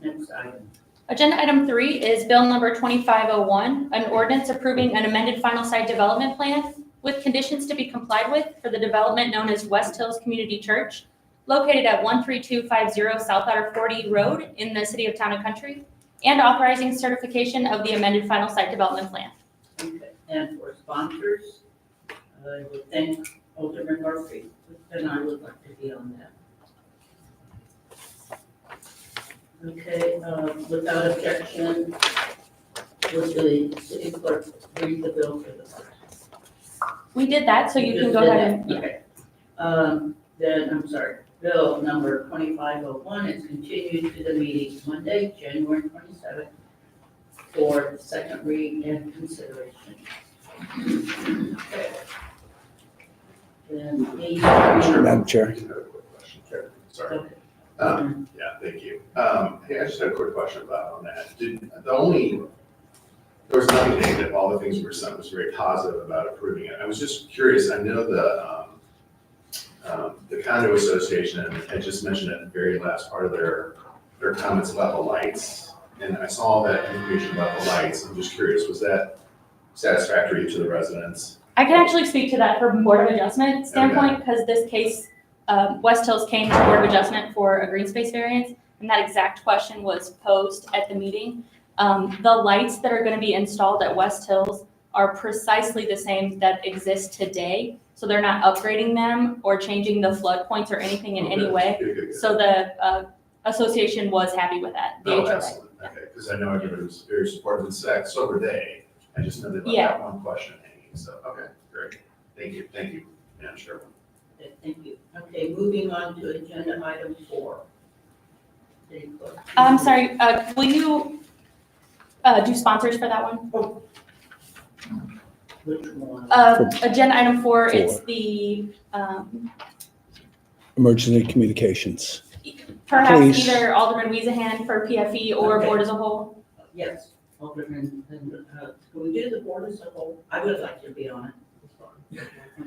next item. Agenda item 3 is Bill number 2501, an ordinance approving an amended final site development plan with conditions to be complied with for the development known as West Hills Community Church, located at 13250 South Otter 40 Road in the city of Town and Country, and authorizing certification of the amended final site development plan. Okay, and for sponsors, I would thank Alderman Murphy, and I would like to be on that. Okay, without objection, would the city clerk read the bill for the clerk? We did that, so you can go ahead and, yeah. Okay. Then, I'm sorry, bill number 2501 is continued to the meeting Monday, January 27th, for the second reading and consideration. Okay. Then, Madam Chair. I just had a quick question. Sorry. okay. Yeah, thank you. Hey, I just had a quick question on that. There was nothing negative, all the things you were saying was very positive about approving it. I was just curious, I know the condo association had just mentioned at the very last part of their comments about the lights. And I saw all that information about the lights. I'm just curious, was that satisfactory to the residents? I can actually speak to that from Board of Adjustment standpoint, because this case, West Hills came to Board of Adjustment for a green space variance. and that exact question was posed at the meeting. The lights that are gonna be installed at West Hills are precisely the same that exist today. So they're not upgrading them or changing the flood points or anything in any way. Good, good, good. So the association was happy with that, the Oh, HOA. excellent, okay, because I know everybody was very supportive of the sober day. I just know they left Yeah. that one question hanging, so, okay, great. Thank you, Madam Chairman. Okay, thank you. Okay, moving on to agenda item 4. City clerk. I'm sorry, will you do sponsors for that one? Which one? Agenda item 4, it's the, Emergency communications. perhaps Please. either Alderman Weezahan for PFE or Okay. board as a whole. Yes, Alderman, can we do the board as a whole? I would like to be on it.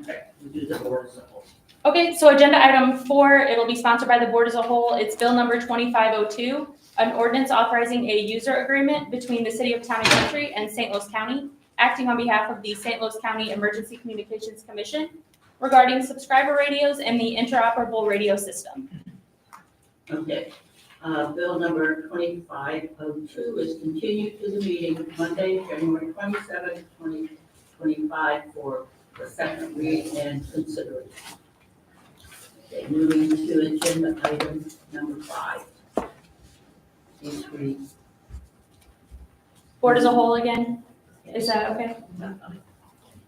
Okay, we do the board as a whole. Okay, so agenda item 4, it'll be sponsored by the board as a whole. It's bill number 2502, an ordinance authorizing a user agreement between the city of Town and Country and St. Louis County, acting on behalf of the St. Louis County Emergency Communications Commission regarding subscriber radios and the interoperable radio system. Okay, bill number 2502 is continued to the meeting Monday, January 27th, 2025 for the second read and consideration. Okay, moving to agenda item number 5. These three. Board as a whole again, is that okay?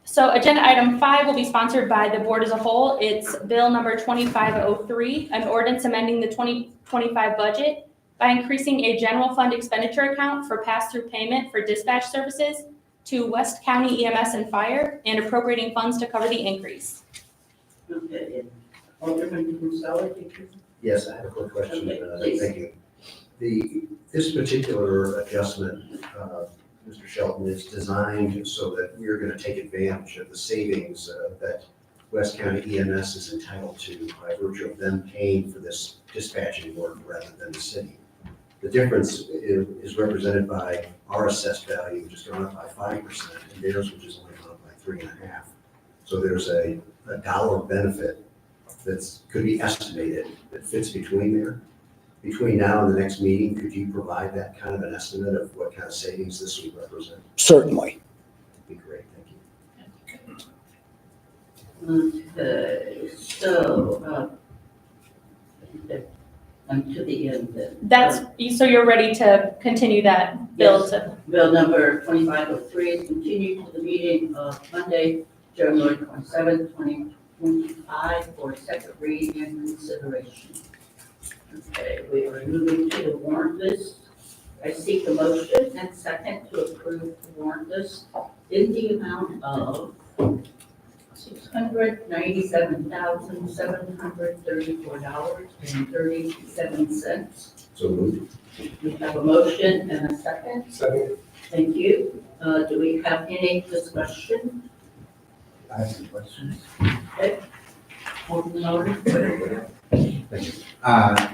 So agenda item 5 will be sponsored by the board as a whole. It's bill number 2503, an ordinance amending the 2025 budget by increasing a general fund expenditure account for pass-through payment for dispatch services to West County EMS and Fire and appropriating funds to cover the increase. Okay, Alderman Kinsella, did you? Yes, I have a quick question. Okay, please. Thank you. This particular adjustment, Mr. Shelton, is designed so that we're going to take advantage of the savings that West County EMS is entitled to by virtue of them paying for this dispatching work rather than the city. The difference is represented by our assessed value, which has gone up by 5%, and theirs, which has only gone up by 3.5%. So there's a dollar benefit that's could be estimated that fits between there. Between now and the next meeting, could you provide that kind of an estimate of what kind of savings this would represent? Certainly. That'd be great, thank you. Okay, so, I'm to the end then. That's, so you're ready to continue that bill Yes. to, Bill number 2503 is continued to the meeting of Monday, January 27th, 2025 for second reading and consideration. Okay, we are moving to the warrant list. I seek a motion and second to approve the warrant list in the amount of $697,734.37. So moved. We have a motion and a second. Second. Thank you. Do we have any discussion? I have some questions. Alderman Logan? Thank you.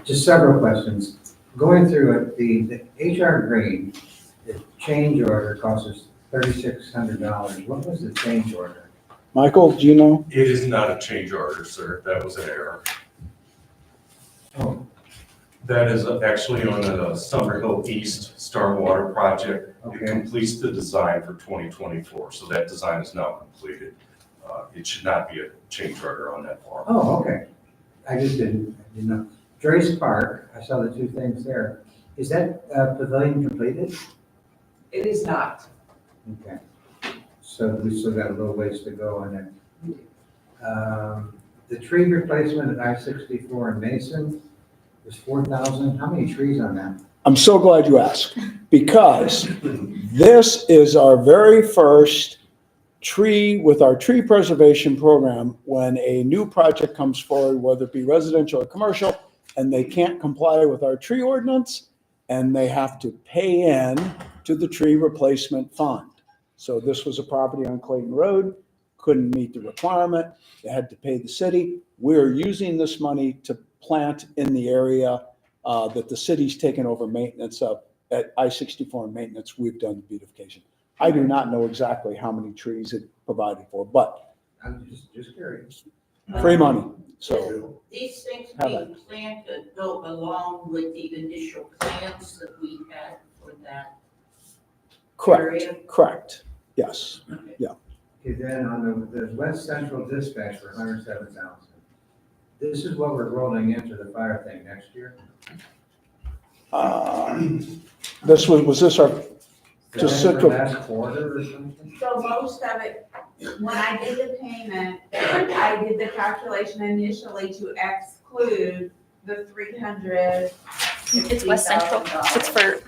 Just several questions. Going through it, the HR green, the change order costs us $3,600. What was the change order? Michael, do you know? It is not a change order, sir. That was an error. Oh, That is actually on the Summerhill East Stormwater Project. It okay. completes the design for 2024, so that design is now completed. It should not be a change order on that form. Oh, okay. I didn't know. Drace Park, I saw the two things there. Is that pavilion completed? It is not. Okay. So we still got a little ways to go on that. The tree replacement at I-64 in Mason is 4,000. How many trees on that? I'm so glad you asked, because this is our very first tree with our tree preservation program. When a new project comes forward, whether it be residential or commercial, and they can't comply with our tree ordinance, and they have to pay in to the tree replacement fund. So this was a property on Clayton Road, couldn't meet the requirement, they had to pay the city. We're using this money to plant in the area that the city's taken over maintenance of. At I-64 maintenance, we've done beautification. I do not know exactly how many trees it provided for, but I'm just curious. free money, so. These things How being planned to go along with the initial plans that we had for that Correct, area. correct, yes. Okay, then on the West Central dispatch for 107,000. This is what we're rolling into the fire thing next year? Was this our, just Is that central? for last quarter or something? So most of it, when I did the payment, I did the calculation initially to exclude the It's West Central. It's for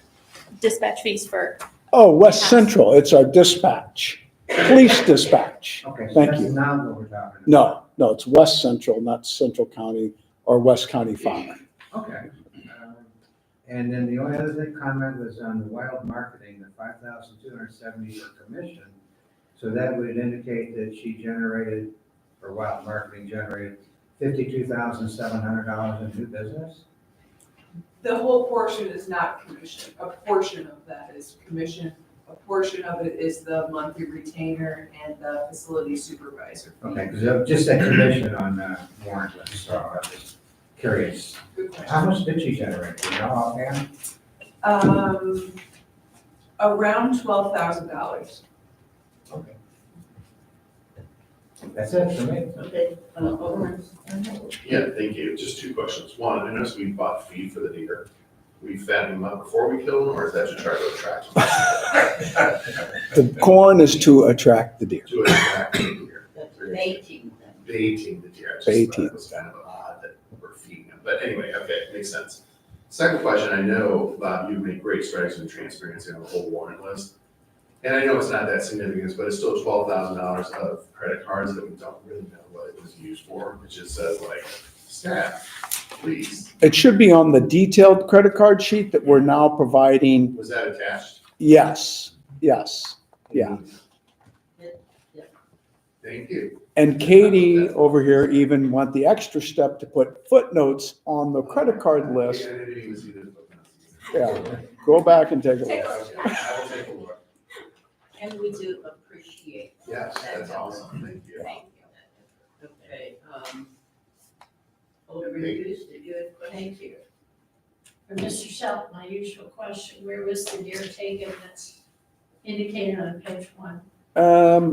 dispatch fees for, Oh, West Central, it's our dispatch, police dispatch. Okay, so Thank that's you. not what we're talking about. No, it's West Central, not Central County or West County Fire. Okay. And then the only other thing comment was on the wild marketing, the 5,270 for commission. So that would indicate that she generated, or wild marketing generated $52,700 in new business? The whole portion is not commission. A portion of that is commission. A portion of it is the monthly retainer and the facility supervisor fee. Okay, because just that commission on warrant list, so I was curious. Good question. How much did she generate? Do you know offhand? Around $12,000. Okay. That's it for me. Okay, Alderman. Yeah, thank you. Just two questions. One, I noticed we bought feed for the deer. We fatten them up before we kill them, or is that to try to attract them? The corn is to attract the deer. To attract the deer. That's baiting them. Baiting the deer. I just Baiting. thought it was kind of odd that we're feeding them. But anyway, okay, makes sense. Second question, I know, Bob, you make great strides in transparency on the whole warrant list. And I know it's not that significant, but it's still $12,000 of credit cards that we don't really know what it was used for. It just says like, staff, please. It should be on the detailed credit card sheet that we're now providing. Was that attached? Yes, yeah. Thank you. And Katie over here even went the extra step to put footnotes on the credit card list. I didn't even see the footnotes. Yeah, go back and take a Okay, look. I will take a look. And we do appreciate. Yes, that's awesome. Thank you. Thank you. Okay, Alderman Hughes, did you have a question? Thank you. For Mr. Shelton, my usual question, where was the deer taken that's indicated on page 1?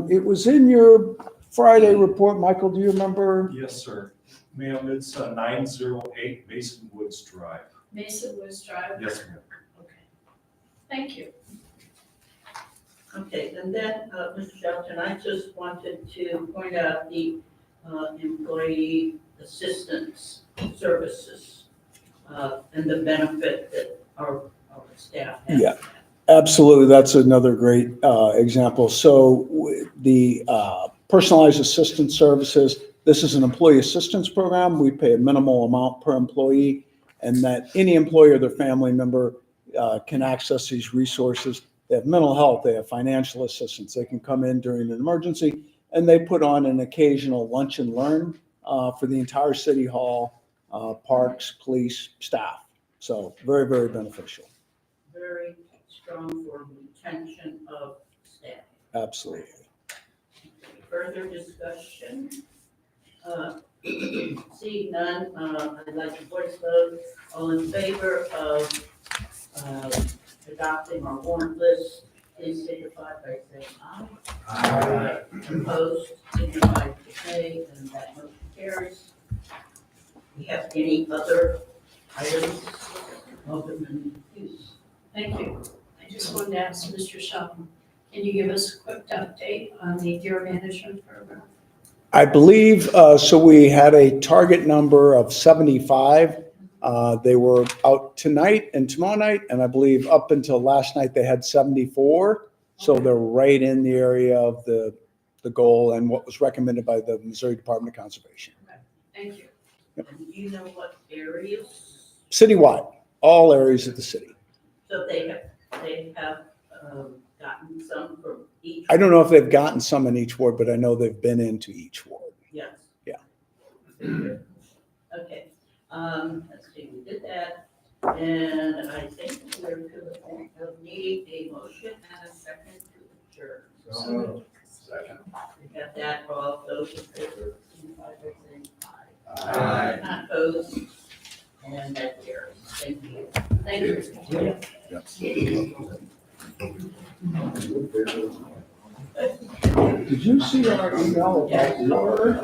It was in your Friday report, Michael, do you remember? Yes, sir. Ma'am, it's 908 Mason Woods Drive. Mason Woods Drive? Yes, ma'am. Okay. Thank you. Okay, and then, Mr. Shelton, I just wanted to point out the employee assistance services and the benefit that our staff has. Yeah. Absolutely, that's another great example. So the personalized assistance services, this is an employee assistance program. We pay a minimal amount per employee, and that any employee or their family member can access these resources. They have mental health, they have financial assistance, they can come in during an emergency, and they put on an occasional lunch and learn for the entire city hall, parks, police, staff. So very, very beneficial. Very strong for retention of staff. Absolutely. Further discussion? Seeing none, I'd like to voice vote. All in favor of adopting our warrant list, please signify by saying aye. Aye. Opposed, signify by nay, and that motion carries. We have any other items? Alderman Hughes. Thank you. I just wanted to ask Mr. Shelton, can you give us a quick update on the deer management program? I believe, so we had a target number of 75. They were out tonight and tomorrow night, and I believe up until last night, they had 74. So they're right in the area of the goal and what was recommended by the Missouri Department of Conservation. Thank you. And do you know what areas? Citywide, all areas of the city. So they have gotten some from each? I don't know if they've gotten some in each ward, but I know they've been into each ward. Yes. Yeah. Okay, let's see, we did that, and I think we're to the point of needing a motion and a second to adjourn. So moved. Second. We have that, all those in favor, signify by saying Aye. Opposed? And that carries. Thank you. Thank you. Did you see our email about the order?